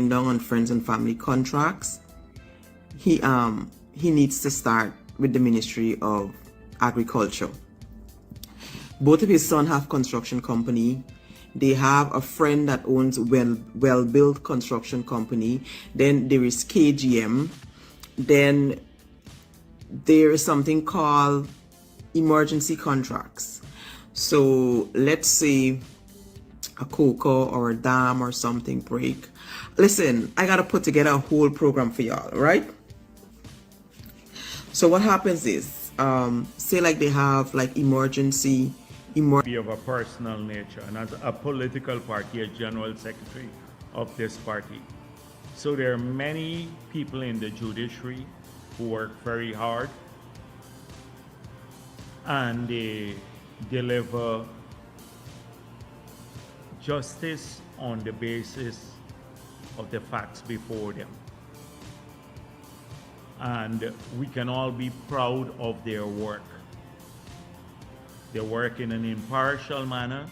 down on friends and family contracts, he needs to start with the Ministry of Agriculture. Both of his sons have construction company. They have a friend that owns well-built construction company. Then there is KGM. Then there is something called emergency contracts. So let's say a cocoa or a dam or something break. Listen, I gotta put together a whole program for y'all, right? So what happens is, say like they have like emergency be of a personal nature, and as a political party, a general secretary of this party. So there are many people in the judiciary who work very hard and they deliver justice on the basis of the facts before them. And we can all be proud of their work. They work in an impartial manner,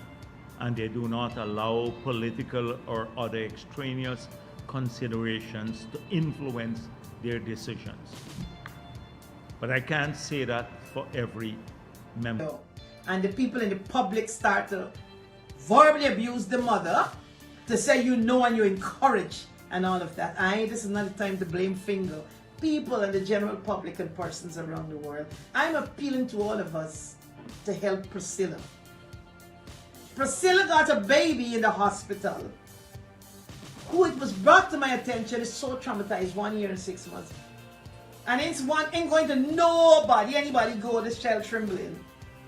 and they do not allow political or other extraneous considerations to influence their decisions. But I can't say that for every member. And the people in the public start to verbally abuse the mother, to say you know and you encourage and all of that. This is not the time to blame finger. People and the general public and persons around the world. I'm appealing to all of us to help Priscilla. Priscilla got a baby in the hospital who, it was brought to my attention, is so traumatized, 1 year and 6 months. And ain't going to anybody go, this child trembling.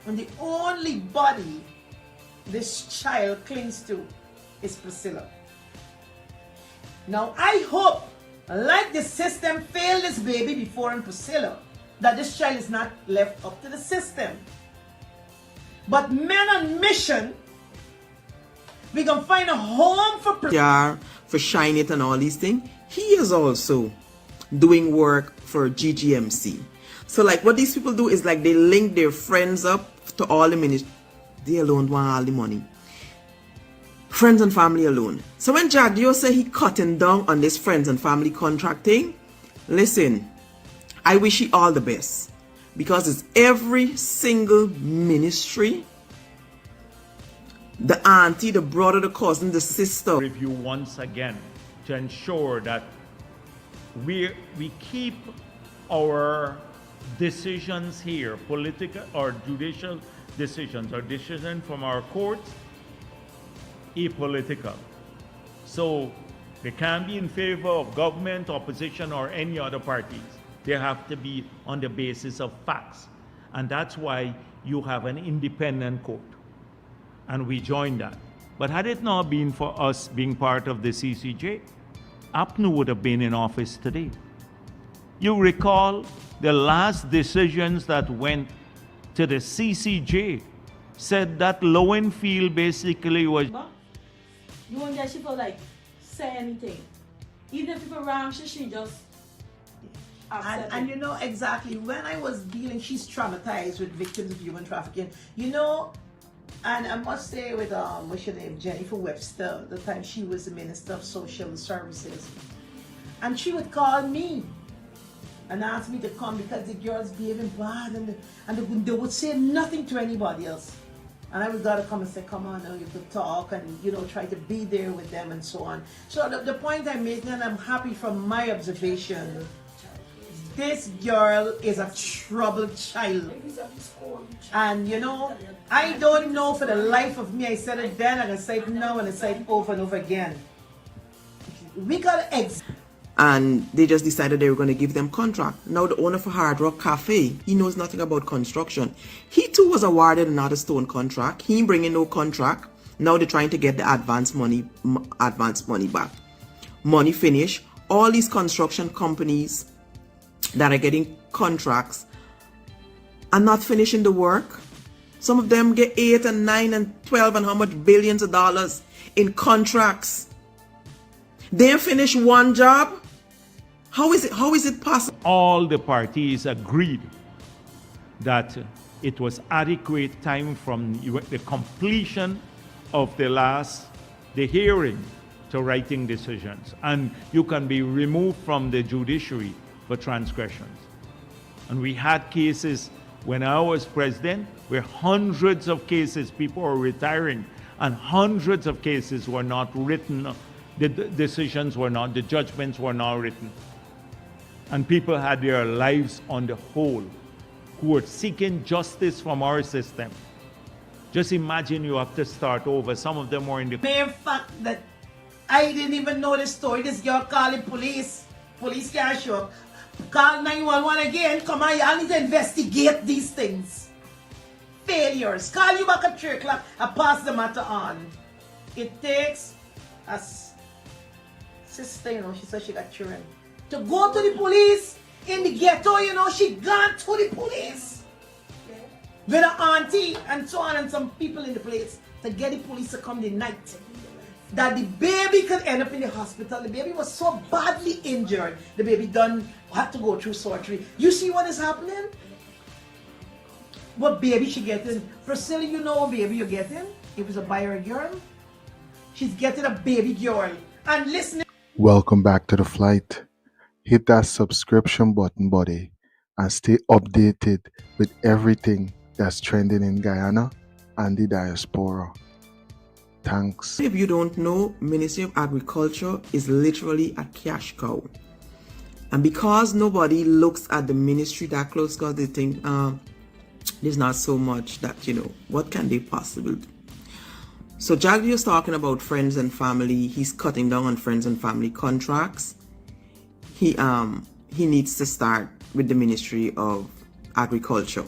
And the only body this child clings to is Priscilla. Now I hope, like the system failed this baby before in Priscilla, that this child is not left up to the system. But men on mission, we can find a home for Priscilla. For Shine It and all these things. He is also doing work for GGMC. So like what these people do is like they link their friends up to all the ministries. They alone want all the money. Friends and family alone. So when Jagdeo say he cutting down on this friends and family contracting, listen, I wish he all the best. Because it's every single ministry, the auntie, the brother, the cousin, the sister. Review once again to ensure that we keep our decisions here, political or judicial decisions, or decisions from our courts, apolitical. So they can't be in favor of government, opposition, or any other parties. They have to be on the basis of facts. And that's why you have an independent court. And we join that. But had it not been for us being part of the CCJ, APNU would have been in office today. You recall the last decisions that went to the CCJ said that Lowenfield basically was... You won't get people like say anything. Even if people wrong, she just... And you know exactly, when I was dealing, she's traumatized with victims of human trafficking. You know, and I must say with, what's your name, Jennifer Webster, the time she was the Minister of Social Services. And she would call me and ask me to come because the girls behaving bad and they would say nothing to anybody else. And I would gotta come and say, come on now, you could talk and, you know, try to be there with them and so on. So the point I'm making, and I'm happy from my observation, this girl is a troubled child. And you know, I don't know for the life of me, I said it then, and I say it now, and I say it over and over again. We gotta and they just decided they were going to give them contract. Now the owner for Hard Rock Cafe, he knows nothing about construction. He too was awarded another stone contract. He ain't bringing no contract. Now they're trying to get the advance money back. Money finish. All these construction companies that are getting contracts are not finishing the work. Some of them get 8 and 9 and 12 and how much billions of dollars in contracts. They finish one job. How is it possible? All the parties agreed that it was adequate time from the completion of the hearing to writing decisions, and you can be removed from the judiciary for transgressions. And we had cases when I was president where hundreds of cases, people were retiring, and hundreds of cases were not written, the decisions were not, the judgments were not written. And people had their lives on the hold, who were seeking justice from our system. Just imagine you have to start over. Some of them were in the... Main fact that I didn't even know the story. This girl calling police. Police can't show up. Call 911 again. Come on, y'all need to investigate these things. Failures. Call you back at 3 o'clock and pass the matter on. It takes a sister, you know, she said she got children, to go to the police in the ghetto, you know, she gone to the police. With her auntie and so on and some people in the place to get the police to come the night. That the baby could end up in the hospital. The baby was so badly injured. The baby had to go through surgery. You see what is happening? What baby she getting? Priscilla, you know what baby you're getting? It was a boy or a girl. She's getting a baby girl. And listening. Welcome back to the flight. Hit that subscription button, buddy, and stay updated with everything that's trending in Guyana and the diaspora. Thanks. If you don't know, Ministry of Agriculture is literally a cash cow. And because nobody looks at the ministry that close, because they think there's not so much that, you know, what can they possibly do? So Jagdeo is talking about friends and family. He's cutting down on friends and family contracts. He needs to start with the Ministry of Agriculture.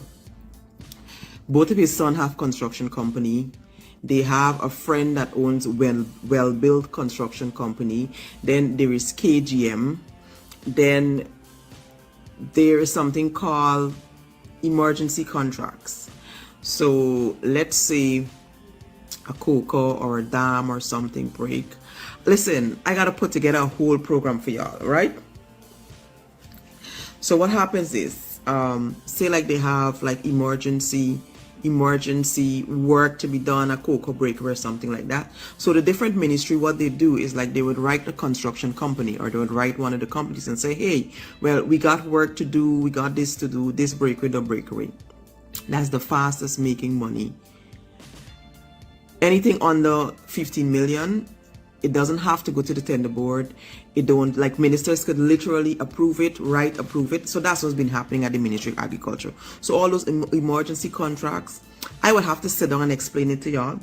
Both of his sons have construction company. They have a friend that owns well-built construction company. Then there is KGM. Then there is something called emergency contracts. So let's say a cocoa or a dam or something break. Listen, I gotta put together a whole program for y'all, right? So what happens is, say like they have like emergency work to be done, a cocoa breaker or something like that. So the different ministry, what they do is like they would write the construction company, or they would write one of the companies and say, hey, well, we got work to do, we got this to do, this breakaway, the breakaway. That's the fastest making money. Anything under 15 million, it doesn't have to go to the tender board. It don't, like, ministers could literally approve it, approve it. So that's what's been happening at the Ministry of Agriculture. So all those emergency contracts, I would have to sit down and explain it to y'all.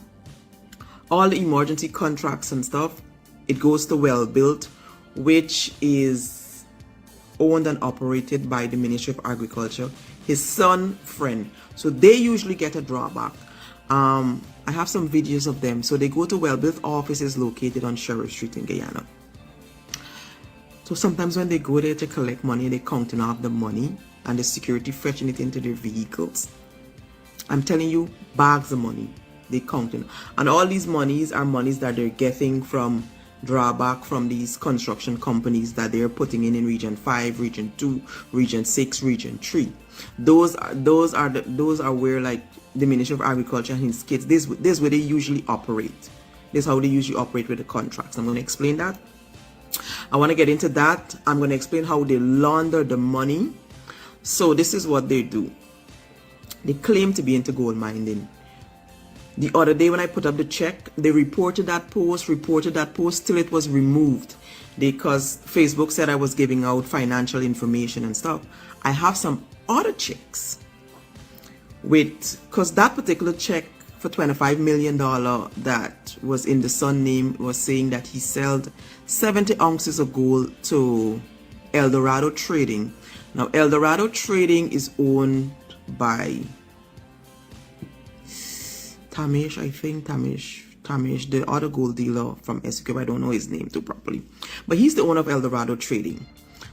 All the emergency contracts and stuff, it goes to Well Built, which is owned and operated by the Ministry of Agriculture. His son, friend. So they usually get a drawback. I have some videos of them. So they go to well-built offices located on Sheriff Street in Guyana. So sometimes when they go there to collect money, they're counting off the money and the security fetching it into their vehicles. I'm telling you, bags of money, they counting. And all these monies are monies that they're getting from drawback from these construction companies that they're putting in Region 5, Region 2, Region 6, Region 3. Those are where, like, the Ministry of Agriculture and his kids, this is where they usually operate. This is how they usually operate with the contracts. I'm going to explain that. I want to get into that. I'm going to explain how they launder the money. So this is what they do. They claim to be into gold mining. The other day when I put up the check, they reported that post till it was removed because Facebook said I was giving out financial information and stuff. I have some other checks because that particular check for $25 million that was in the son name was saying that he sold 70 ounces of gold to Eldorado Trading. Now Eldorado Trading is owned by Tamish, I think. Tamish, the other gold dealer from SQ. I don't know his name too properly, but he's the owner of Eldorado Trading.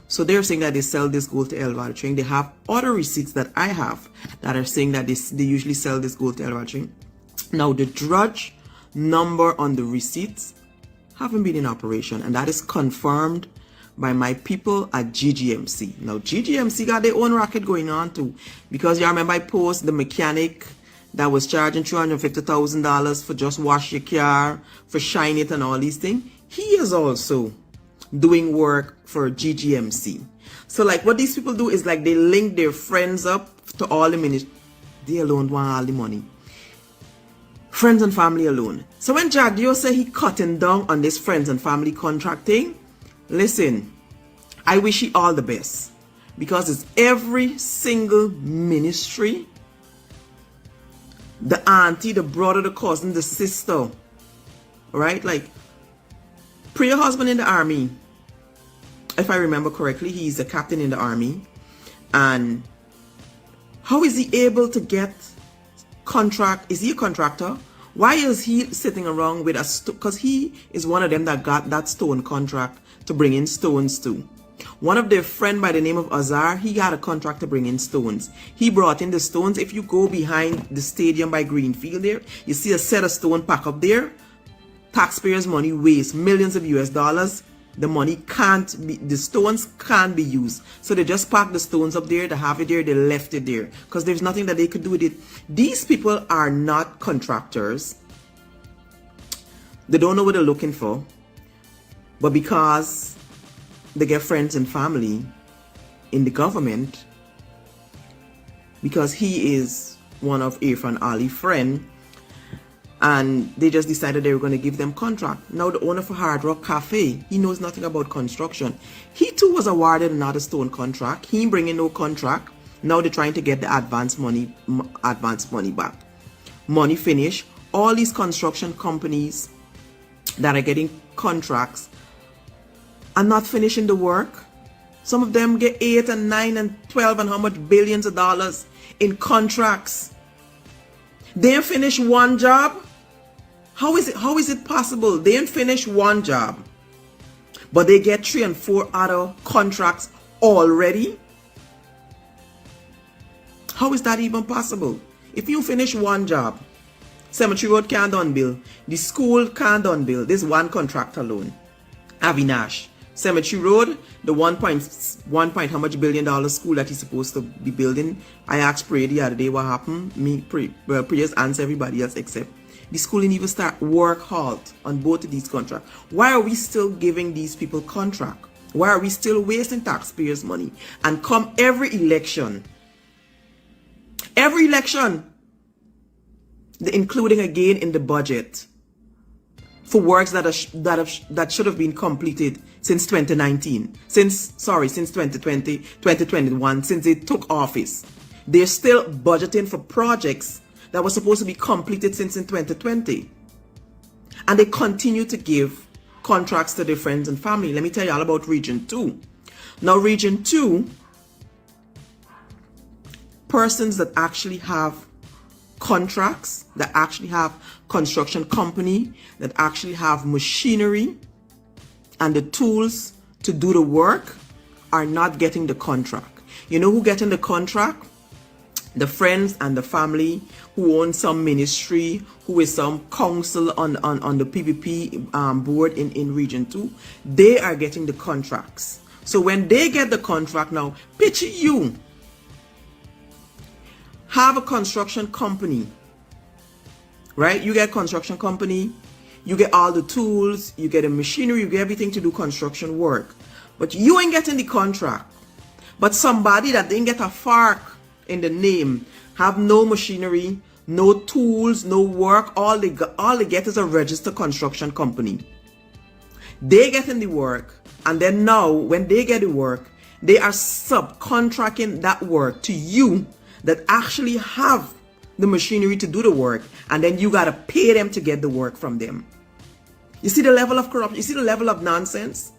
So they're saying that they sell this gold to Eldorado Trading. They have other receipts that I have that are saying that they usually sell this gold to Eldorado Trading. Now the drudge number on the receipts haven't been in operation, and that is confirmed by my people at GGMC. Now GGMC got their own racket going on too, because you remember I posted the mechanic that was charging $250,000 for just wash your car, for shine it and all these things. he is also doing work for GGMC. So like what these people do is like they link their friends up to all the ministry. They alone want all the money. Friends and family alone. So when Jagdeo say he cutting down on this friends and family contracting, listen, I wish he all the best. Because it's every single ministry, the auntie, the brother, the cousin, the sister, right? Like, Priya's husband in the army, if I remember correctly, he's a captain in the army. And how is he able to get contract? Is he a contractor? Why is he sitting around with a because he is one of them that got that stone contract to bring in stones too. One of their friend by the name of Azar, he got a contract to bring in stones. He brought in the stones. If you go behind the stadium by Greenfield there, you see a set of stone pack up there. Taxpayers' money waste millions of US dollars. The money can't be, the stones can't be used. So they just packed the stones up there, they have it there, they left it there. Because there's nothing that they could do with it. These people are not contractors. They don't know what they're looking for. But because they get friends and family in the government, because he is one of Irfan Ali's friend, and they just decided they were going to give them contract. Now the owner for Hard Rock Cafe, he knows nothing about construction. He too was awarded another stone contract. He ain't bringing no contract. Now they're trying to get the advance money back. Money finish. All these construction companies that are getting contracts are not finishing the work. Some of them get 8 and 9 and 12 and how much billions of dollars in contracts. They finish one job. How is it possible? They didn't finish one job, but they get 3 and 4 other contracts already? How is that even possible? If you finish one job, Cemetery Road can't done bill, the school can't done bill. There's one contract alone. Avinash. Cemetery Road, the 1 how much billion dollar school that he's supposed to be building. I asked Priya the other day what happened. Priya's answer everybody else except the school didn't even start work halt on both of these contracts. Why are we still giving these people contract? Why are we still wasting taxpayers' money? And come every election, including again in the budget, for works that should have been completed since 2019, since 2020, 2021, since they took office. They're still budgeting for projects that were supposed to be completed since in 2020. And they continue to give contracts to their friends and family. Let me tell you all about Region 2. Now, Region 2, persons that actually have contracts, that actually have construction company, that actually have machinery and the tools to do the work are not getting the contract. You know who getting the contract? The friends and the family who own some ministry, who is some council on the PPP board in Region 2. They are getting the contracts. So when they get the contract now, picture you have a construction company, right? You get a construction company, you get all the tools, you get the machinery, you get everything to do construction work. But you ain't getting the contract. But somebody that didn't get a FARC in the name, have no machinery, no tools, no work, all they get is a registered construction company. They get in the work, and then now when they get the work, they are subcontracting that work to you that actually have the machinery to do the work, and then you got to pay them to get the work from them. You see the level of corruption? You see the level of nonsense?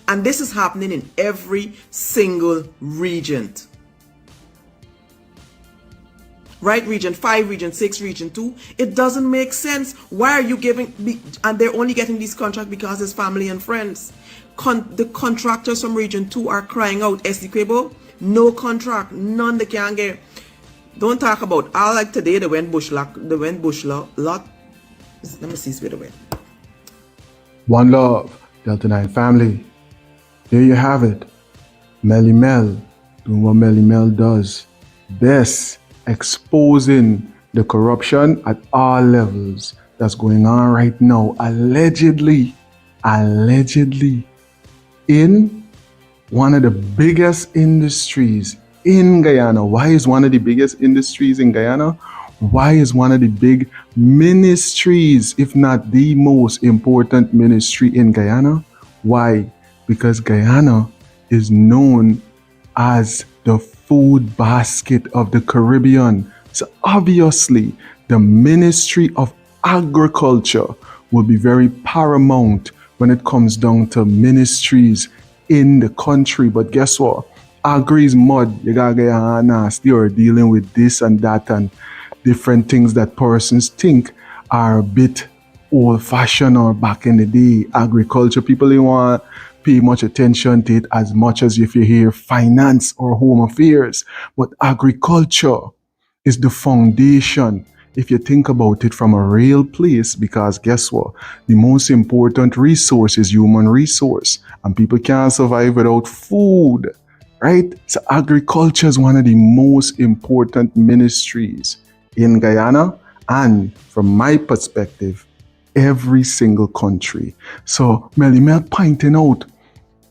And this is happening in every single region. Right? Region 5, Region 6, Region 2. It doesn't make sense. Why are you giving, and they're only getting these contracts because it's family and friends. The contractors from Region 2 are crying out, Essequibo, no contract, none they can get. Don't talk about, I like today, they went bush lot. Let me see where they went. One love, Delta9 family. There you have it. Melly Mel doing what Melly Mel does best, exposing the corruption at all levels that's going on right now, allegedly allegedly in one of the biggest industries in Guyana. Why is one of the biggest industries in Guyana? Why is one of the big ministries, if not the most important ministry in Guyana? Why? Because Guyana is known as the food basket of the Caribbean. So obviously, the Ministry of Agriculture will be very paramount when it comes down to ministries in the country. But guess what? Agri's mud, you gotta get nasty or dealing with this and that and different things that persons think are a bit old-fashioned or back in the day. Agriculture, people don't want to pay much attention to it as much as if you hear finance or home affairs. But agriculture is the foundation, if you think about it from a real place, because guess what? The most important resource is human resource, and people can't survive without food, right? So agriculture is one of the most important ministries in Guyana, and from my perspective, every single country. So Melly Mel pointing out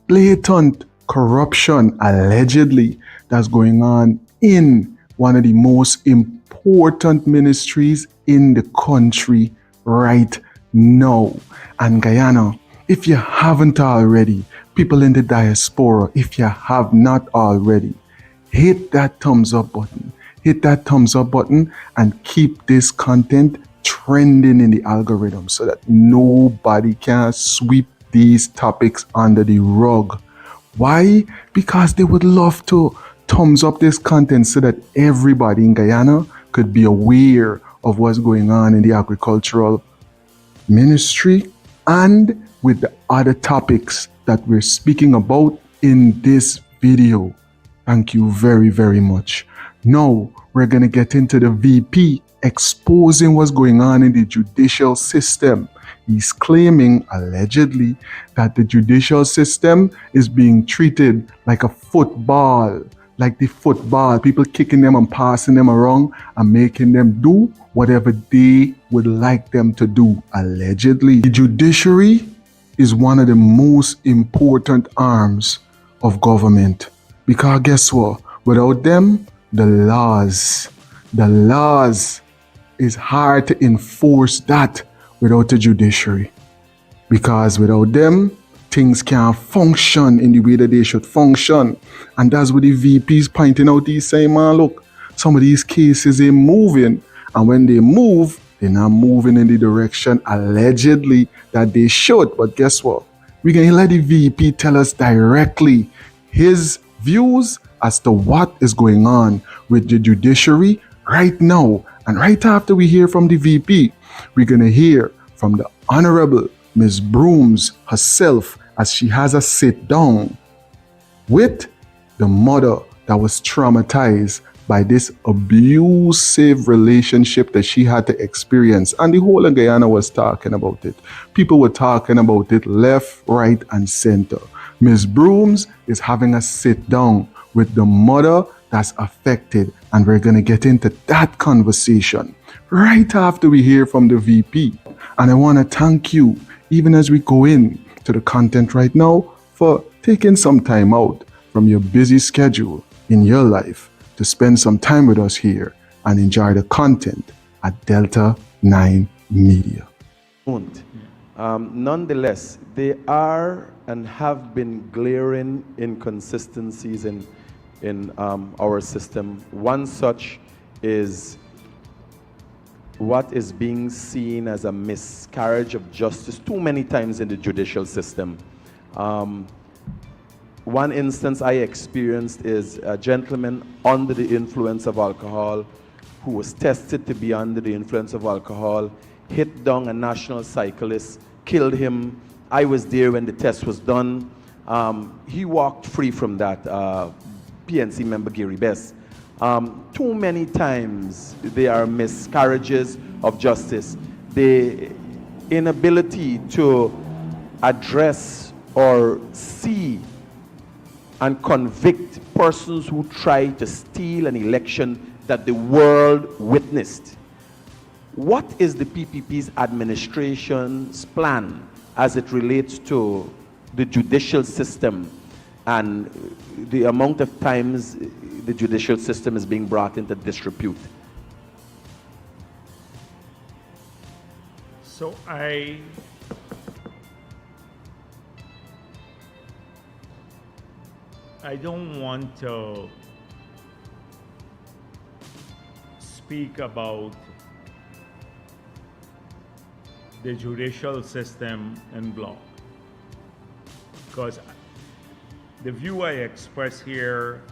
blatant corruption allegedly that's going on in one of the most important ministries in the country right now. And Guyana, if you haven't already, people in the diaspora, if you have not already, hit that thumbs up button. Hit that thumbs up button and keep this content trending in the algorithm so that nobody can sweep these topics under the rug. Why? Because they would love to thumbs up this content so that everybody in Guyana could be aware of what's going on in the agricultural ministry and with the other topics that we're speaking about in this video. Thank you very, very much. Now, we're going to get into the VP exposing what's going on in the judicial system. He's claiming, allegedly, that the judicial system is being treated like a football, like the football, people kicking them and passing them around and making them do whatever they would like them to do, allegedly. The judiciary is one of the most important arms of government, because guess what? Without them, the laws is hard to enforce that without the judiciary, because without them, things can't function in the way that they should function. And that's what the VP's pointing out. He's saying, man, look, some of these cases are moving, and when they move, they're not moving in the direction allegedly that they should. But guess what? We're going to let the VP tell us directly his views as to what is going on with the judiciary right now. And right after we hear from the VP, we're going to hear from the Honorable Ms. Brooms herself as she has a sit down with the mother that was traumatized by this abusive relationship that she had to experience. And the whole of Guyana was talking about it. People were talking about it left, right, and center. Ms. Brooms is having a sit down with the mother that's affected, and we're going to get into that conversation right after we hear from the VP. And I want to thank you, even as we go in to the content right now, for taking some time out from your busy schedule in your life to spend some time with us here and enjoy the content at Delta9 Media. Nonetheless, there are and have been glaring inconsistencies in our system. One such is what is being seen as a miscarriage of justice too many times in the judicial system. One instance I experienced is a gentleman under the influence of alcohol who was tested to be under the influence of alcohol, hit down a national cyclist, killed him. I was there when the test was done. He walked free from that, PNC member Gary Best. Too many times there are miscarriages of justice. The inability to address or see and convict persons who try to steal an election that the world witnessed. What is the PPP's administration's plan as it relates to the judicial system and the amount of times the judicial system is being brought into disrepute? So I don't want to speak about the judicial system en bloc, because the view I express here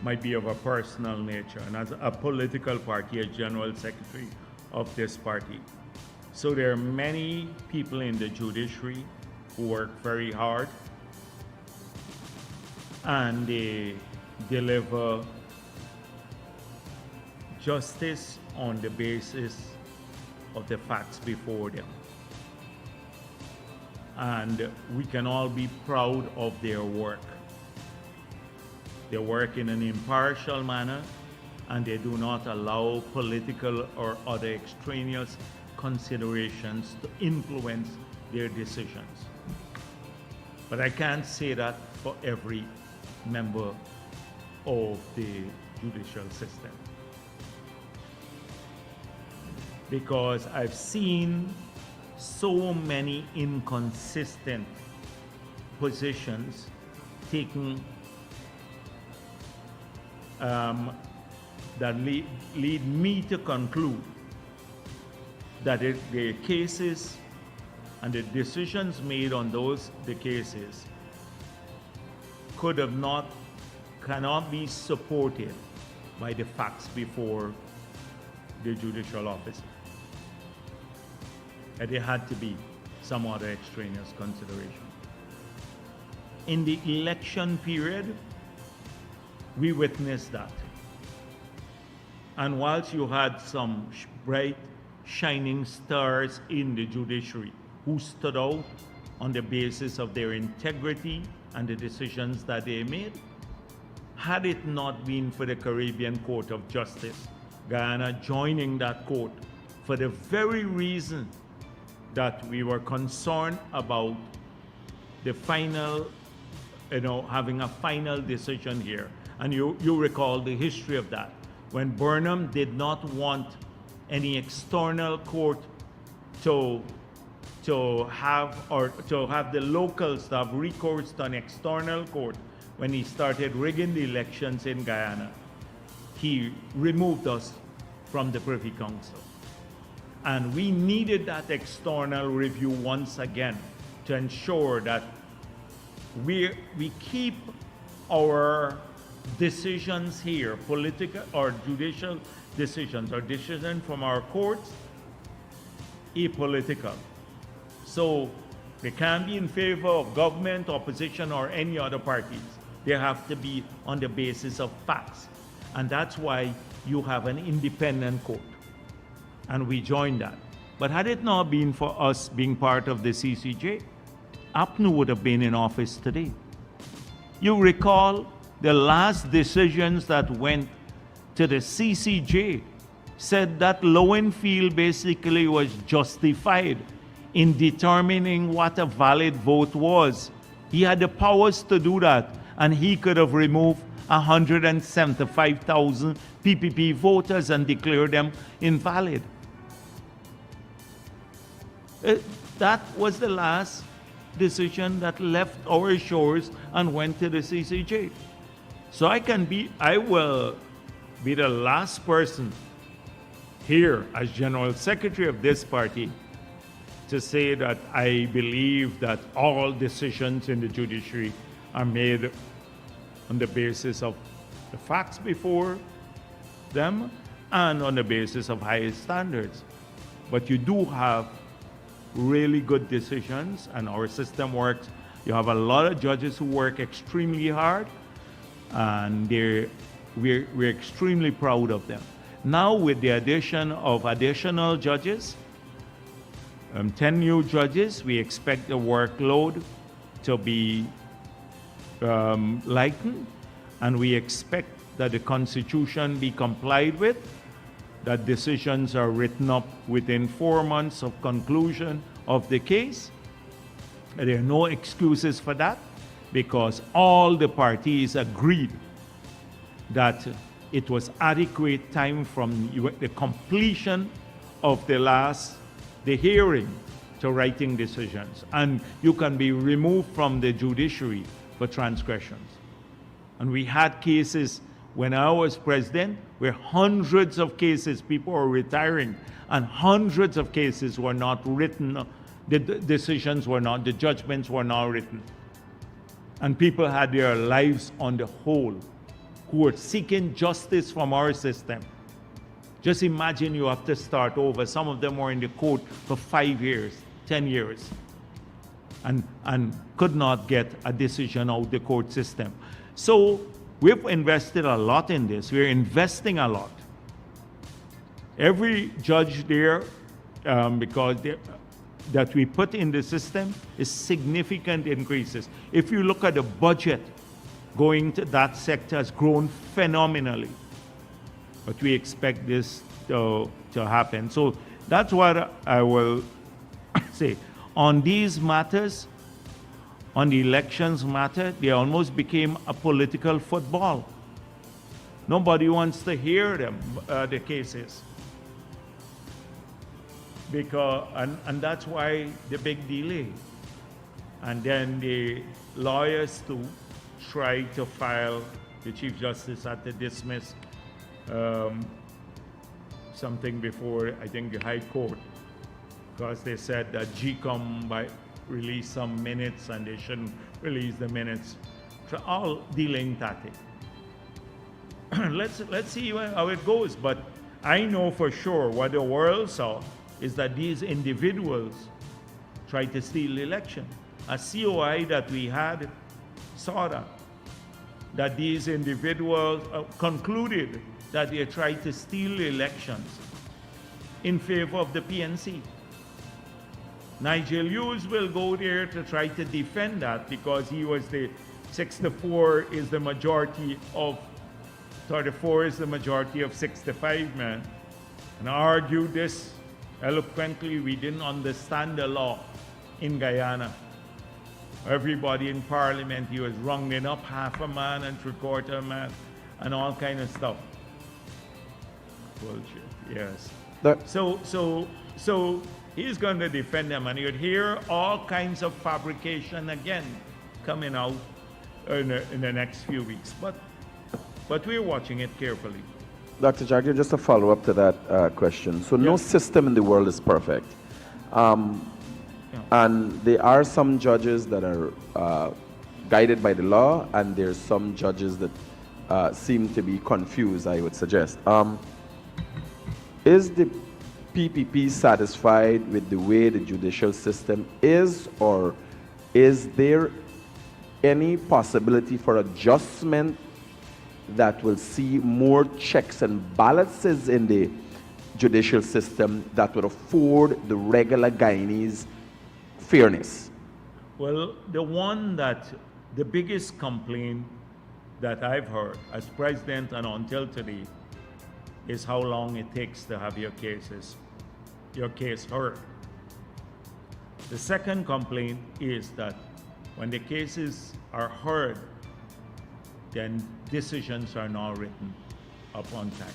might be of a personal nature, and as a political party, a general secretary of this party. So there are many people in the judiciary who work very hard and they deliver justice on the basis of the facts before them. And we can all be proud of their work. They work in an impartial manner and they do not allow political or other extraneous considerations to influence their decisions. But I can't say that for every member of the judicial system, because I've seen so many inconsistent positions taken that lead me to conclude that the cases and the decisions made on the cases cannot be supported by the facts before the judicial officer. And there had to be some other extraneous consideration. In the election period, we witnessed that. And whilst you had some bright, shining stars in the judiciary who stood out on the basis of their integrity and the decisions that they made, had it not been for the Caribbean Court of Justice, Guyana joining that court for the very reason that we were concerned about the final, having a final decision here. And you recall the history of that, when Burnham did not want any external court to have the locals to have recourse to an external court when he started rigging the elections in Guyana. He removed us from the Privy Council. And we needed that external review once again to ensure that we keep our decisions here, political or judicial decisions, or decisions from our courts, apolitical. So they can't be in favor of government, opposition, or any other parties. They have to be on the basis of facts. And that's why you have an independent court. And we joined that. But had it not been for us being part of the CCJ, APNU would have been in office today. You recall the last decisions that went to the CCJ said that Lowenfield basically was justified in determining what a valid vote was. He had the powers to do that, and he could have removed 175,000 PPP voters and declared them invalid. That was the last decision that left our shores and went to the CCJ. So I will be the last person here as General Secretary of this party to say that I believe that all decisions in the judiciary are made on the basis of the facts before them and on the basis of highest standards. But you do have really good decisions, and our system works. You have a lot of judges who work extremely hard, and we're extremely proud of them. Now, with the addition of additional judges, 10 new judges, we expect the workload to be lightened, and we expect that the Constitution be complied with, that decisions are written up within 4 months of conclusion of the case, There are no excuses for that because all the parties agreed that it was adequate time from the completion of the hearing to writing decisions. And you can be removed from the judiciary for transgressions. And we had cases when I was president where hundreds of cases, people were retiring, and hundreds of cases were not written. The decisions were not, the judgments were not written. And people had their lives on the hold who were seeking justice from our system. Just imagine you have to start over. Some of them were in the court for 5 years, 10 years, and could not get a decision out of the court system. So we've invested a lot in this. We're investing a lot. Every judge there, because that we put in the system is significant increases. If you look at the budget going to that sector has grown phenomenally. But we expect this to happen. So that's what I will say. On these matters, on the elections matter, they almost became a political football. Nobody wants to hear them, the cases. Because, and that's why the big delay. And then the lawyers too try to file, the Chief Justice had to dismiss something before, I think, the High Court, because they said that GCOM released some minutes and they shouldn't release the minutes. So all dealing tactic. Let's see how it goes. But I know for sure what the world saw is that these individuals tried to steal the election. A COI that we had saw that these individuals concluded that they tried to steal the elections in favor of the PNC. Nigel Hughes will go there to try to defend that because he was the 6-4 is the majority of 34 is the majority of 65 men, and argue this eloquently. We didn't understand the law in Guyana. Everybody in parliament, he was rounding up half a man and 3/4 man and all kind of stuff. Bullshit, yes. So he's going to defend them, and you'd hear all kinds of fabrication again coming out in the next few weeks. But we're watching it carefully. Dr. Jagdeo, just a follow-up to that question. So no system in the world is perfect. And there are some judges that are guided by the law, and there's some judges that seem to be confused, I would suggest. Is the PPP satisfied with the way the judicial system is, or is there any possibility for adjustment that will see more checks and balances in the judicial system that would afford the regular Guyanese fairness? Well, the biggest complaint that I've heard as president and until today is how long it takes to have your case heard. The second complaint is that when the cases are heard, then decisions are not written up on time.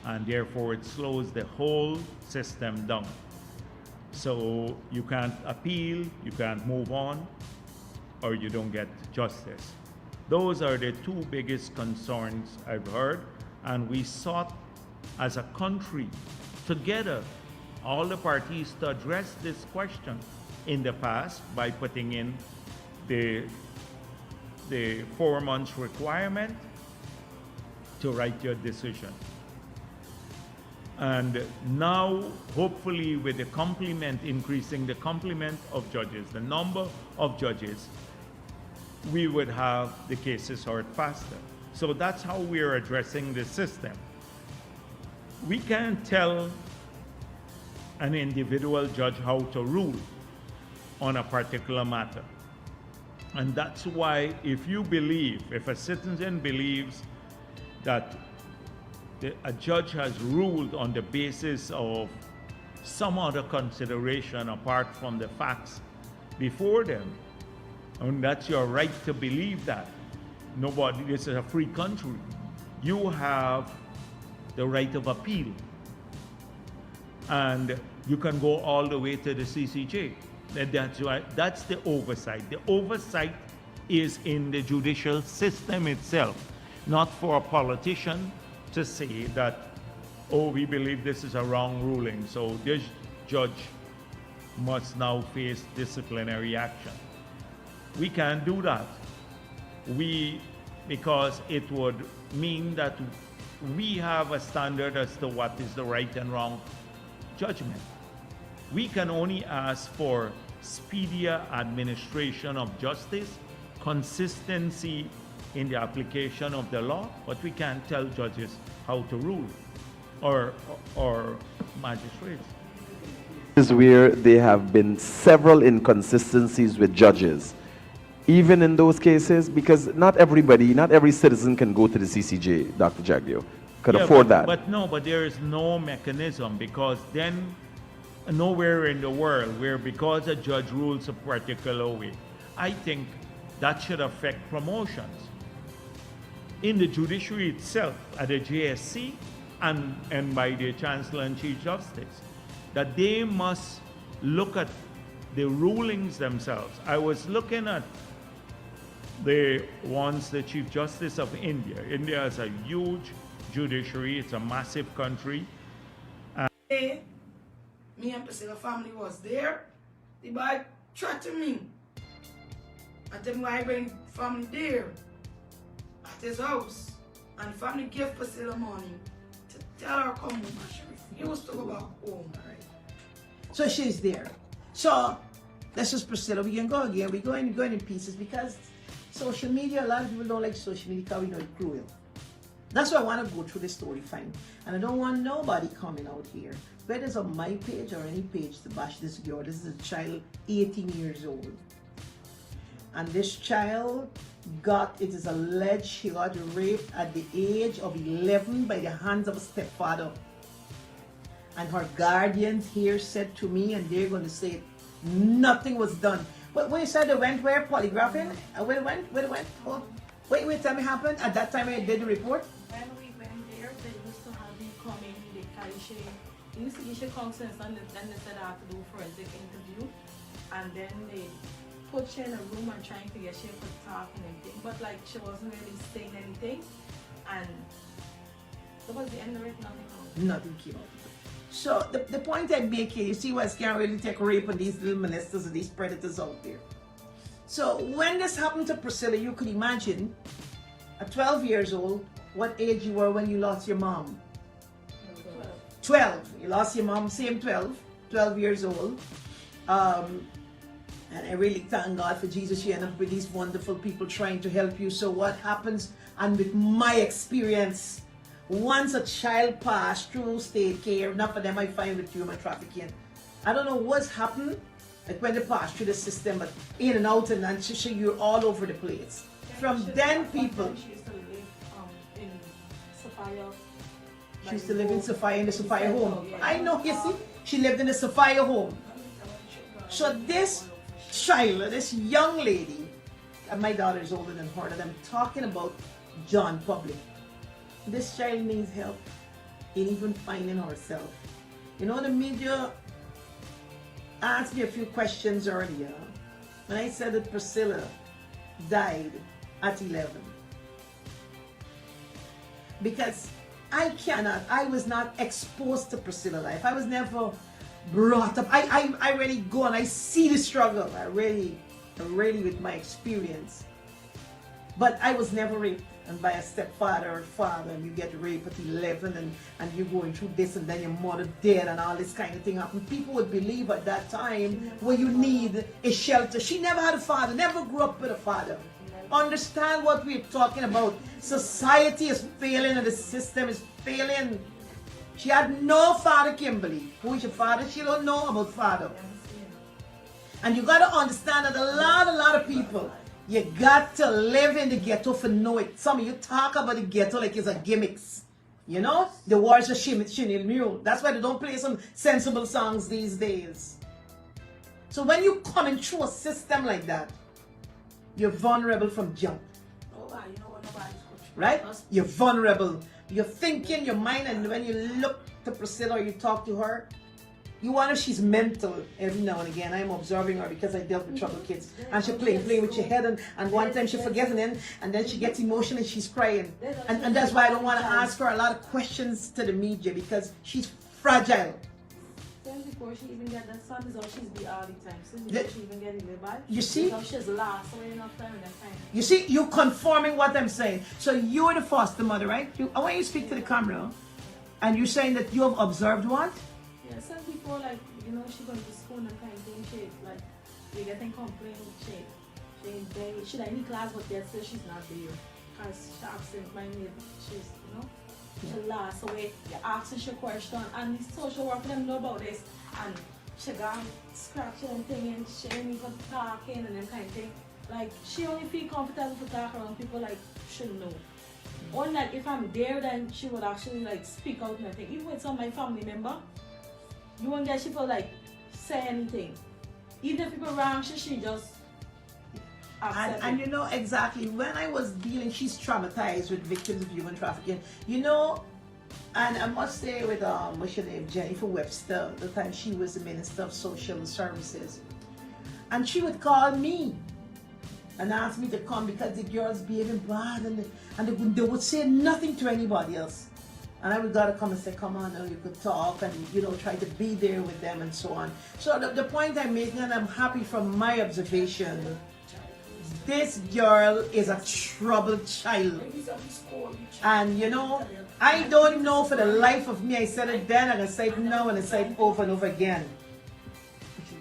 And therefore it slows the whole system down. So you can't appeal, you can't move on, or you don't get justice. Those are the two biggest concerns I've heard, and we sought as a country together, all the parties, to address this question in the past by putting in the 4 months requirement to write your decision. And now, hopefully, with the complement, increasing the complement of judges, the number of judges, we would have the cases heard faster. So that's how we're addressing the system. We can't tell an individual judge how to rule on a particular matter. And that's why if a citizen believes that a judge has ruled on the basis of some other consideration apart from the facts, before them. And that's your right to believe that. Nobody, this is a free country. You have the right of appeal. And you can go all the way to the CCJ. And that's why, that's the oversight. The oversight is in the judicial system itself, not for a politician to say that, oh, we believe this is a wrong ruling, so this judge must now face disciplinary action. We can't do that. Because it would mean that we have a standard as to what is the right and wrong judgment. We can only ask for speedier administration of justice, consistency in the application of the law, but we can't tell judges how to rule, or magistrates. Is where there have been several inconsistencies with judges, even in those cases, because not every citizen can go to the CCJ, Dr. Jagdeo, could afford that. But there is no mechanism, because then nowhere in the world where, because a judge rules a particular way, I think that should affect promotions. In the judiciary itself, at the JSC and by the Chancellor and Chief Justice, that they must look at the rulings themselves. I was looking at the Chief Justice of India. India has a huge judiciary, it's a massive country. Me and Priscilla family was there. The boy threatened me. I tell me why I bring family there at his house. And the family gave Priscilla money to tell her come home. And she refused to go back home. So she's there. So that's just Priscilla. We can go again. We're going in pieces because social media, a lot of people don't like social media because we know it's cruel. That's why I want to go through the story fine. And I don't want nobody coming out here, whether it's on my page or any page, to bash this girl. This is a child 18 years old. And this child it is alleged she got raped at the age of 11 by the hands of a stepfather. And her guardians here said to me, and they're going to say nothing was done. But when you said they went where? Polygraphing? Where they went? Oh, wait, tell me happened. At that time I did the report. When we went there, they used to have me come in, they used to issue consent, and then they said I have to do forensic interview. And then they put her in a room and trying to get she to talk and everything. But like she wasn't really saying anything. And that was the end of it, Nothing came out. So the point I'm making, you see why I can't really take rape on these little molesters and these predators out there. So when this happened to Priscilla, you could imagine at 12 years old, what age you were when you lost your mom. 12. You lost your mom, same 12 years old. And I really thank God for Jesus. You end up with these wonderful people trying to help you. So what happens, and with my experience, once a child passed through state care, enough of them I find with human trafficking. I don't know what's happened, like when they pass through the system, but in and out, and you're all over the place. From then, people. She used to live in Sophia. She used to live in Sophia, in the Sophia home. I know, you see, she lived in the Sophia home. So this child, this young lady, and my daughter is older than her, and I'm talking about John Public. This child needs help in even finding herself. You know, the media asked me a few questions earlier when I said that Priscilla died at 11. Because I was not exposed to Priscilla life. I was never brought up. I really go and I see the struggle. I really with my experience. But I was never raped. And by a stepfather or father, and you get raped at 11 and you're going through this, and then your mother dead and all this kind of thing happen. People would believe at that time where you need a shelter. She never had a father, never grew up with a father. Understand what we're talking about. Society is failing and the system is failing. She had no father, Kimberly. Who is your father? She don't know about father. And you got to understand that a lot of people, you got to live in the ghetto for know it. Some of you talk about the ghetto like it's a gimmicks. You know? The words are Shinil Mule. That's why they don't play some sensible songs these days. So when you coming through a system like that, you're vulnerable from jump. Nobody, you know what, nobody's coaching. Right? You're vulnerable. You're thinking, your mind, and when you look to Priscilla or you talk to her, you wonder if she's mental every now and again. I'm observing her because I dealt with troubled kids. And she playing with your head, and one time she forgets, and then she gets emotional and she's crying. And that's why I don't want to ask her a lot of questions to the media, because she's fragile. Then before she even get the sun is how she's be all the time. Since before she even get in the bad. You see? She's last, so enough time in that time. You see, you conforming what I'm saying. So you're the foster mother, right? I want you to speak to the camera. And you're saying that you have observed what? Yeah, since before, like, you know, she going to school and kind of thing, she, like, you getting complaints, she ain't there. She like in class, but yet still she's not there. Because she absent minded, she's, you know, she lost away. You asking she question, and the social worker them know about this, and she got scratching and thing, and she ain't even talking and them kind of thing. Like, she only feel comfortable to talk around people like she know. Or like if I'm there, then she would actually like speak out and everything. Even with some of my family member, you won't get she for like say anything. Even if people wrong, she just accept and it. you know exactly, when I was dealing, she's traumatized with victims of human trafficking. You know, and I must say with what's her name, Jennifer Webster, the time she was the Minister of Social Services, and she would call me and ask me to come because the girls behaving bad, and they would say nothing to anybody else. And I would gotta come and say, come on, now you could talk, and you know, try to be there with them and so on. So the point I'm making, and I'm happy from my observation, this girl is a troubled child. And you know, I don't know for the life of me, I said it then, and I say it now, and I say it over and over again.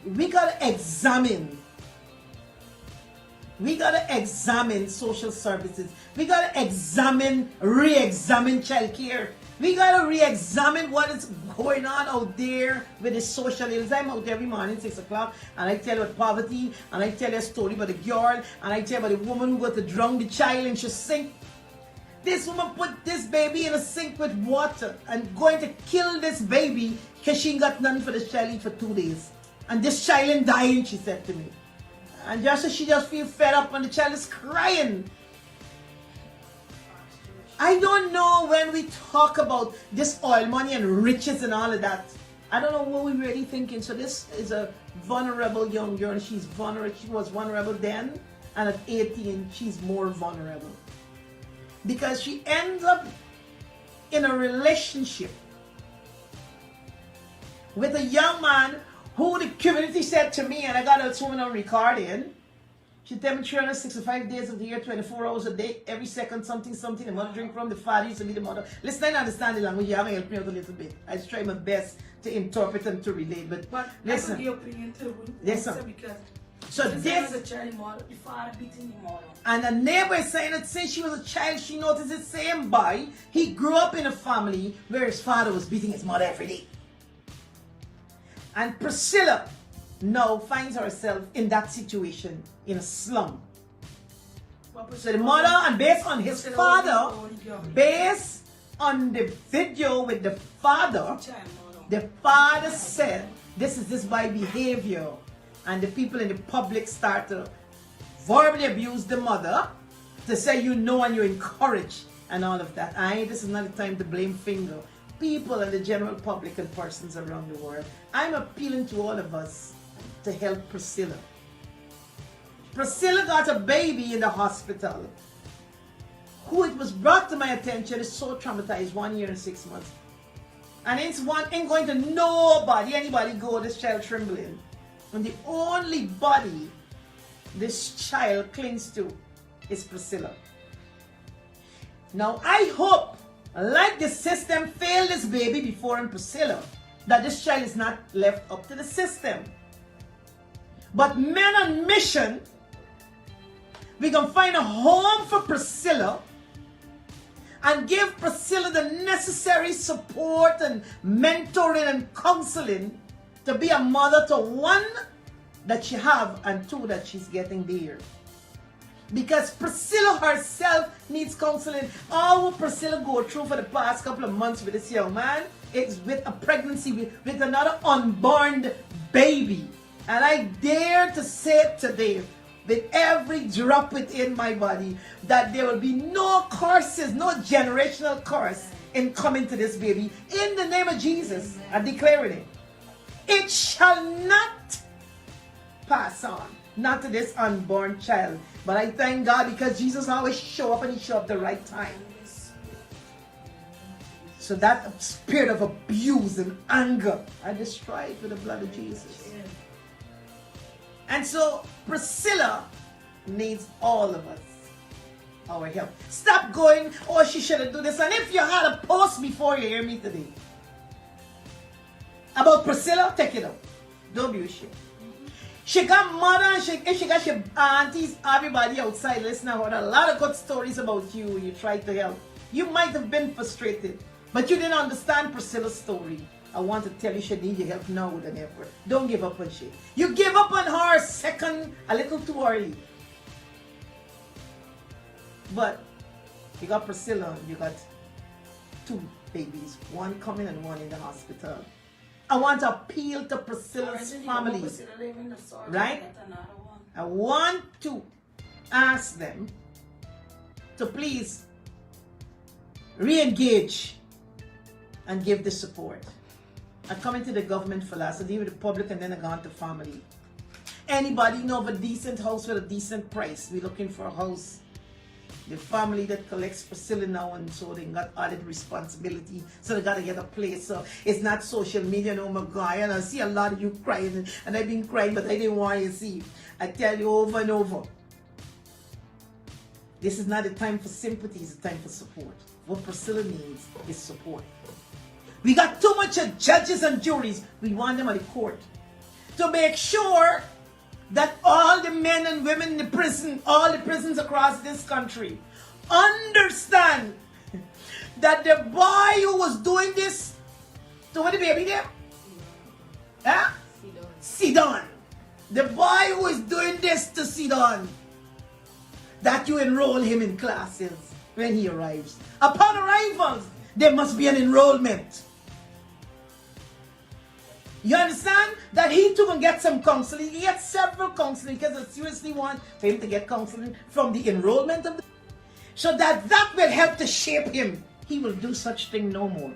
We gotta examine. We gotta examine social services. We gotta re-examine child care. We gotta re-examine what is going on out there with the social ills. I'm out every morning 6 o'clock, and I tell you about poverty, and I tell you a story about the girl, and I tell you about the woman who got to drown the child and she sink. This woman put this baby in a sink with water and going to kill this baby because she ain't got nothing for this child eat for 2 days. And this child ain't dying, she said to me. And just as she just feel fed up and the child is crying. I don't know, when we talk about this oil money and riches and all of that, I don't know what we're really thinking. So this is a vulnerable young girl. She's vulnerable. She was vulnerable then, and at 18 she's more vulnerable. Because she ends up in a relationship with a young man who the community said to me, and I got this woman on recording, she tell me 365 days of the year, 24 hours a day, every second, something, the mother drink from, the father used to be the mother. Listen, I understand the language, you haven't helped me out a little bit. I just try my best to interpret and to relate, but listen. I could give opinion too. Listen. Because so this, was a child model, the father beating the mother. and a neighbor is saying that since she was a child, she noticed the same boy. He grew up in a family where his father was beating his mother every day. And Priscilla now finds herself in that situation, in a slum. So the mother, and based on his father, based on the video with the father said, this is this boy behavior. And the people in the public start to verbally abuse the mother, to say you know and you encourage and all of that. This is not the time to blame finger. People and the general public and persons around the world. I'm appealing to all of us to help Priscilla. Priscilla got a baby in the hospital who, it was brought to my attention, is so traumatized, 1 year and 6 months. And ain't going to anybody go, this child trembling. And the only body this child clings to is Priscilla. Now I hope, like the system failed this baby before in Priscilla, that this child is not left up to the system. But men on mission, we can find a home for Priscilla and give Priscilla the necessary support and mentoring and counseling to be a mother to, one, that she have, and two, that she's getting there. Because Priscilla herself needs counseling. All what Priscilla go through for the past couple of months with this young man is with a pregnancy, with another unborn baby. And I dare to say today, with every drop within my body, that there will be no curses, no generational curse in coming to this baby. In the name of Jesus, I'm declaring it. It shall not pass on, not to this unborn child. But I thank God because Jesus always show up and he show up the right time. So that spirit of abuse and anger, I destroy it with the blood of Jesus. And so Priscilla needs all of us, our help. Stop going, oh, she shouldn't do this. And if you had a post before you hear me today about Priscilla, take it out. Don't be ashamed. She got mother and she got your aunties, everybody outside listening. I heard a lot of good stories about you. You tried to help. You might have been frustrated, but you didn't understand Priscilla's story. I want to tell you she needs your help now than ever. Don't give up on she. You gave up on her second, a little too early. But you got Priscilla, you got 2 babies, one coming and one in the hospital. I want to appeal to Priscilla's family, right? I want to ask them to please re-engage and give the support. I'm coming to the government for last. I deal with the public and then I go on to family. Anybody know of a decent house with a decent price? We're looking for a house. The family that collects Priscilla now, and so they got added responsibility, so they got to get a place. So it's not social media, no my guy. And I see a lot of you crying, and I've been crying, but I didn't want you to see. I tell you over and over, this is not the time for sympathy, it's the time for support. What Priscilla needs is support. We got too much of judges and juries. We want them at the court to make sure that all the men and women in the prison, all the prisons across this country, understand that the boy who was doing this to what the baby there? Huh? Sidon. The boy who is doing this to Sidon, that you enroll him in classes when he arrives. Upon arrivals, there must be an enrollment. You understand? That he too can get some counseling. He gets several counseling because I seriously want for him to get counseling from the enrollment of the, so that will help to shape him. He will do such thing no more.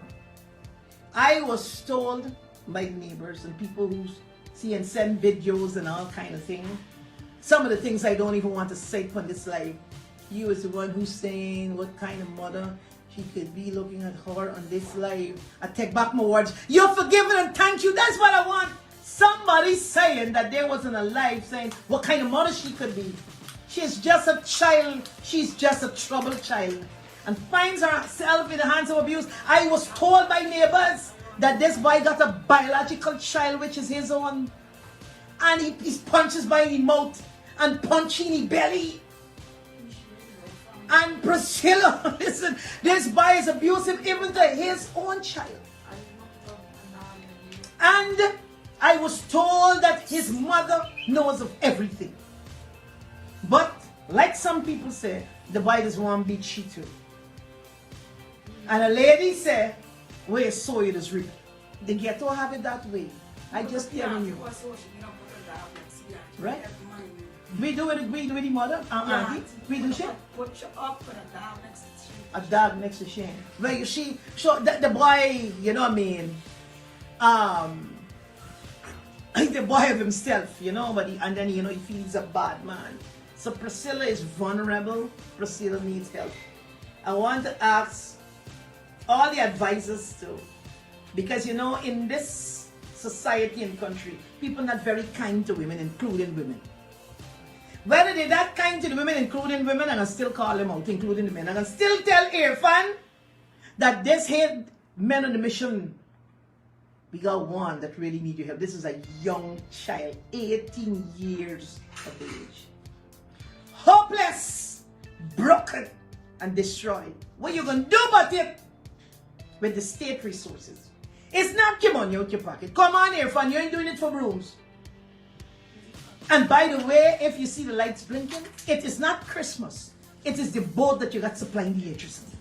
I was told by neighbors and people who see and send videos and all kind of things. Some of the things I don't even want to say on this live. You is the one who's saying what kind of mother she could be looking at her on this live. I take back my words. You're forgiven and thank you. That's what I want. Somebody saying that there wasn't a live saying what kind of mother she could be. She's just a child. She's just a troubled child. And finds herself in the hands of abuse. I was told by neighbors that this boy got a biological child which is his own. And he punches by the mouth and punching the belly. And Priscilla, listen, this boy is abusive even to his own child. And I was told that his mother knows of everything. But, like some people say, the boy doesn't want to be cheated. And a lady said, where you sow it is reap. The ghetto have it that way. I just telling you. Right? We do it with the mother, auntie. We do shit. Put you up with a dog next to Shane. A dog next to Shane. Well, you see, so the boy, you know what I mean? The boy of himself, you know, but and then you know he feels a bad man. So Priscilla is vulnerable. Priscilla needs help. I want to ask all the advisors too, because you know in this society and country, people are not very kind to women, including women. Whether they're that kind to the women, including women, I'm going to still call them out, including the men. I'm going to still tell Irfan that this here men on the mission, we got one that really need your help. This is a young child, 18 years of age. Hopeless, broken, and destroyed. What you going to do about it with the state resources? It's not your money out your pocket. Come on, Irfan, you ain't doing it for brooms. And by the way, if you see the lights blinking, it is not Christmas. It is the boat that you got supplying the electricity.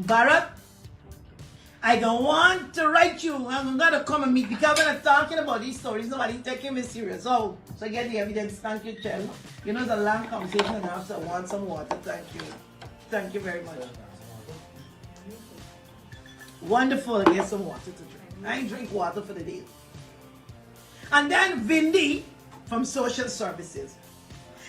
Bharat, I don't want to write you. I'm gonna come and meet because when I'm talking about these stories, nobody's taking me serious. Oh, so get the evidence. Thank you, Chell. You know, it's a long conversation now, so I want some water. Thank you. Thank you very much. Wonderful. I get some water to drink. I ain't drink water for the day. And then Vindy from Social Services.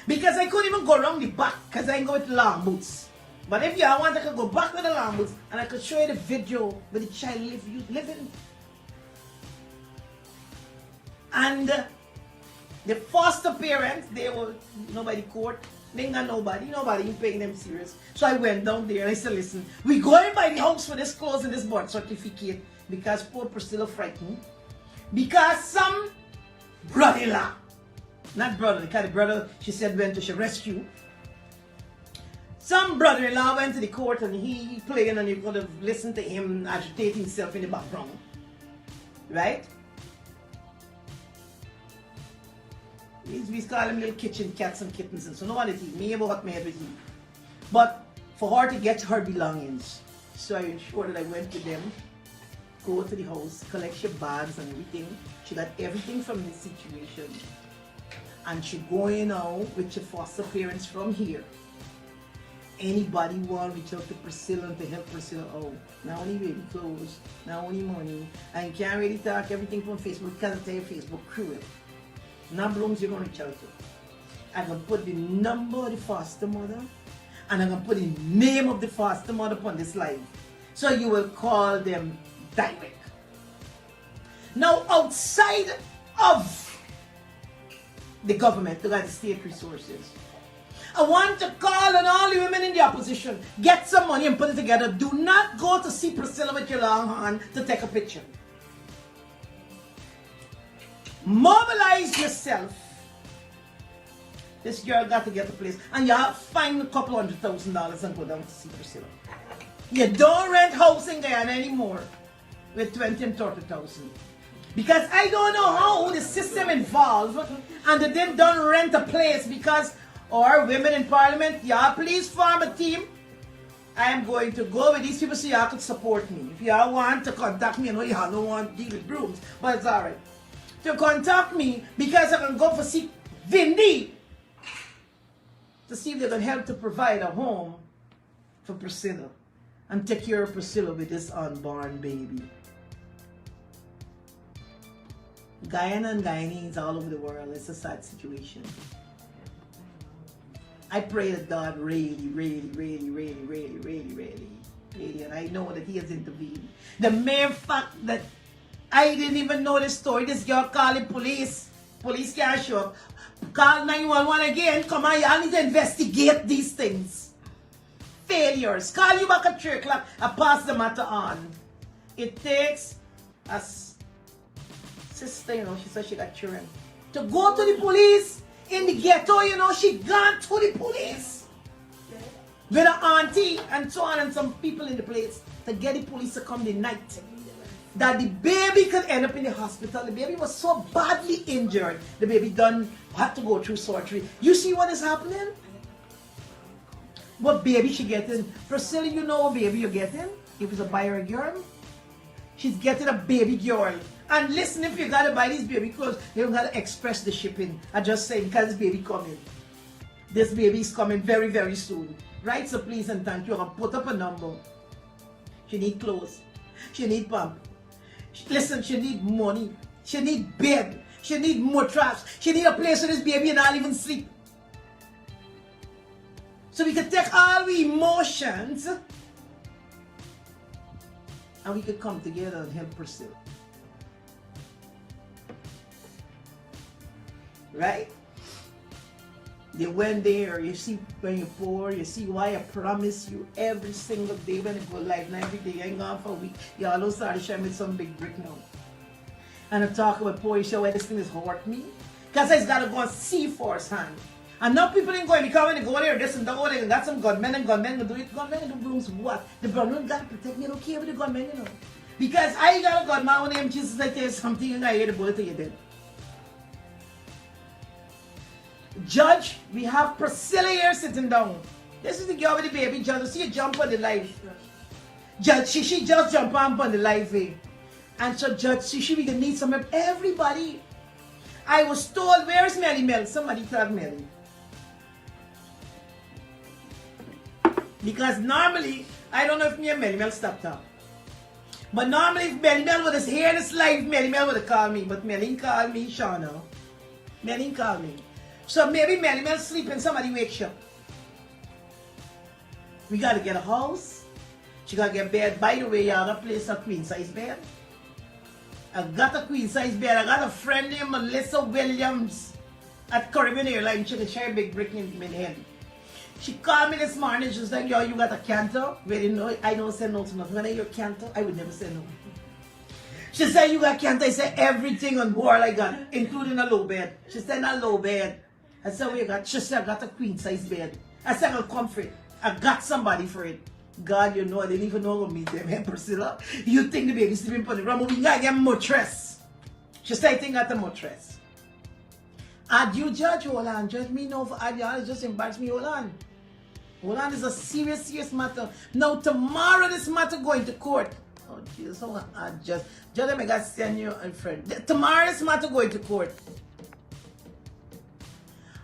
Because I couldn't even go around the back because I ain't go with long boots. But if you want, I could go back with the long boots and I could show you the video with the child living. And the foster parents, they were nobody court. They ain't got nobody ain't paying them serious. So I went down there and I said, listen, we going by the house for this clothes and this birth certificate because poor Priscilla frightened. Because some brother-in-law, not brother, because the brother, she said, went to rescue. Some brother-in-law went to the court and he playing and you could have listened to him agitate himself in the background. Right? We call them little kitchen cats and kittens, and so nobody think me about what made with him. But for her to get her belongings, so I ensured that I went with them, go to the house, collect your bags and everything. She got everything from this situation. And she going out with your foster parents from here. Anybody want to reach out to Priscilla and to help Priscilla out. Not only baby clothes, not only money. And you can't really talk everything from Facebook because I tell you Facebook cruel. Not blooms you're going to reach out to. I'm going to put the number of the foster mother and I'm going to put the name of the foster mother upon this live. So you will call them direct. Now outside of the government, to the state resources, I want to call on all the women in the opposition, get some money and put it together. Do not go to see Priscilla with your long hand to take a picture. Mobilize yourself. This girl got to get a place and you have to find a couple $100,000 and go down to see Priscilla. You don't rent house in Guyana anymore with 20 and 30,000. Because I don't know how the system involved and they didn't don't rent a place because or women in parliament, y'all please form a team. I am going to go with these people so y'all could support me. If y'all want to contact me, I know y'all don't want to deal with brooms, but it's alright. To contact me because I can go for see Vindy to see if they can help to provide a home for Priscilla and take care of Priscilla with this unborn baby. Guyana and Guyanese all over the world, it's a sad situation. I pray that God really, and I know that He has intervened. The mere fact that I didn't even know this story, this girl calling police can't show up. Call 911 again, come on, y'all need to investigate these things. Failures. Call you back at 3 o'clock and pass the matter on. It takes a sister, you know, she said she got children, to go to the police in the ghetto, you know, she gone to the police with her auntie and so on and some people in the place to get the police to come the night. That the baby could end up in the hospital. The baby was so badly injured. The baby had to go through surgery. You see what is happening? What baby she getting? Priscilla, you know what baby you're getting? If it's a boy or a girl, she's getting a baby girl. And listen, if you gotta buy these baby clothes, you don't gotta express the shipping. I just say because this baby coming. This baby is coming very, very soon. Right? So please and thank you. I'll put up a number. She need clothes. She need pump. Listen, she need money. She need bed. She need mattress. She need a place for this baby and not even sleep. So we can take all the emotions and we could come together and help Priscilla. Right? They went there, you see when you're poor, you see why I promise you every single day when I go live, and every day I ain't gone for a week, you all started showing me some big brick now. And I talk about poor, you show why this thing is hurt me. Because I just gotta go and see firsthand. And now people ain't going, because when they go there, this and that, they got some gunmen and gunmen to do it. Gunmen and do brooms what? The brother gotta protect me, I don't care with the gunmen, you know. Because I got a gunman when them Jesus, I tell you something, and I hear the bullet to you dead. Judge, we have Priscilla here sitting down. This is the girl with the baby, Judge. See you jump on the live. Judge she just jump on the live way. And so Judge she we gonna need some help. Everybody. I was told, where's Melly Mel? Somebody tell Melly. Because normally, I don't know if me and Melly Mel stopped up. But normally if Melly Mel would have heard this live, Melly Mel would have called me. But Melly called me, Shauna. Melly called me. So maybe Melly Mel sleeping, somebody wakes up. We gotta get a house. She gotta get bed. By the way, y'all gotta place a queen size bed. I got a queen size bed. I got a friend named Melissa Williams at Caribbean Airlines. She can share a big brick in my head. She called me this morning. She was like, yo, you got a canter? Well, know, I don't say no to nothing. When I hear canter, I would never say no. She said, you got canter? I said, everything on board I got, including a low bed. She said, a low bed. I said, what you got? She said, I got a queen size bed. I said, I'll come for it. I got somebody for it. God, you know, I didn't even know what meet them, hey, Priscilla. You think the baby sleeping on the ground, but we gotta get a mattress. She said, I think I got a mattress. And you judge, hold on, judge me no for y'all, just embarrass me, hold on. Hold on, it's a serious, serious matter. Now, tomorrow this matter going to court. Oh, Jesus, hold on, judge, I got to send you a friend. Tomorrow this matter going to court.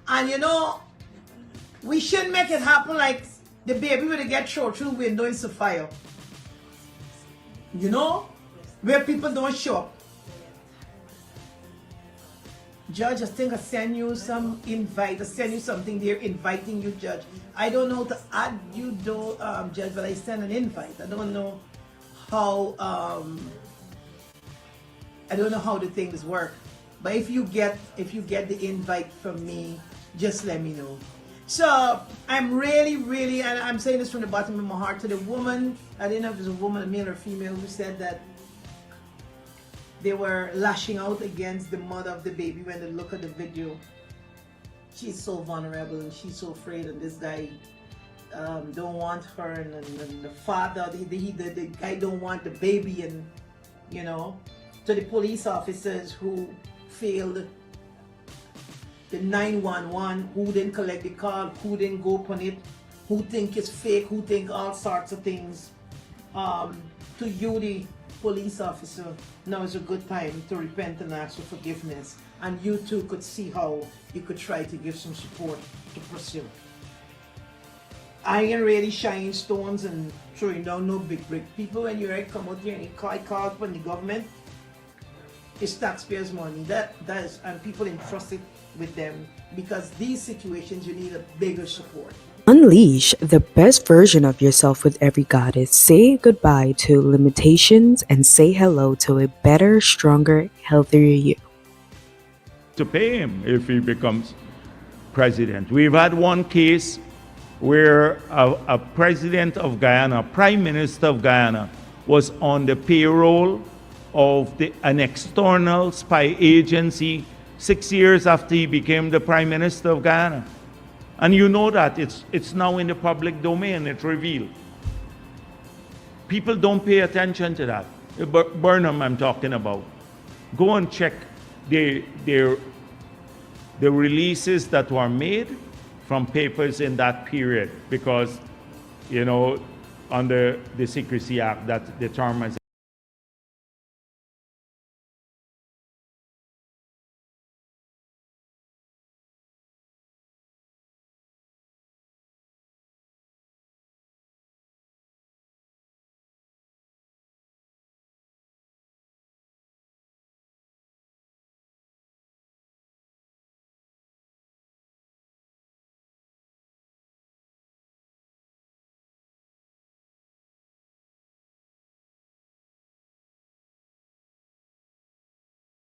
And you know, we shouldn't make it happen like the baby will get thrown through the window in fire. You know? Where people don't show up. Judge, I think I send you some invite. I send you something there inviting you, Judge. I don't know how to add you though, Judge, but I send an invite. I don't know how the things work. But if you get the invite from me, just let me know. So I'm really, and I'm saying this from the bottom of my heart to the woman, I didn't know if it was a woman, a male or female, who said that they were lashing out against the mother of the baby when they look at the video. She's so vulnerable and she's so afraid, and this guy don't want her, and the father, the guy don't want the baby, and you know, to the police officers who failed the 911, who didn't collect the call, who didn't go upon it, who think it's fake, who think all sorts of things. To you, the police officer, now is a good time to repent and ask for forgiveness. And you too could see how you could try to give some support to Priscilla. I ain't really shining stones and throwing down no big brick. People, when you come out here and you call from the government, it's taxpayers' money. That is, and people entrusted with them, because these situations you need a bigger support. Unleash the best version of yourself with every goddess. Say goodbye to limitations and say hello to a better, stronger, healthier you. To pay him if he becomes president. We've had one case where a president of Guyana, prime minister of Guyana, was on the payroll of an external spy agency 6 years after he became the Prime Minister of Guyana. And you know that, it's now in the public domain, it's revealed. People don't pay attention to that. Burnham I'm talking about. Go and check the releases that were made from papers in that period, because, you know, under the Secrecy Act that the term has